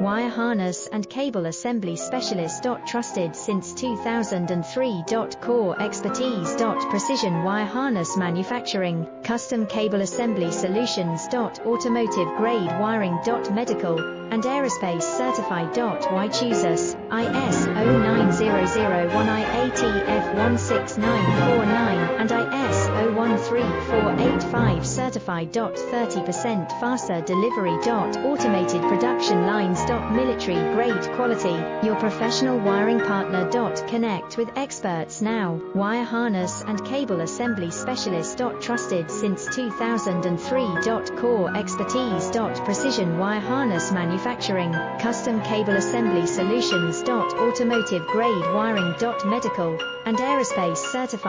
Wire harness and cable assembly specialist. Trusted since 2003. Core expertise. Precision wire harness manufacturing, custom cable assembly solutions. Automotive grade wiring. Medical and aerospace certified. Why choose us? ISO 9001, IATF 16949 and ISO 13485 certified. 30% faster delivery. Automated production lines. Military grade quality, your professional wiring partner. Connect with experts now. Wire harness and cable assembly specialist. Trusted since 2003. Core expertise. Precision wire harness manufacturing, custom cable assembly solutions. Automotive grade wiring. Medical and aerospace certified.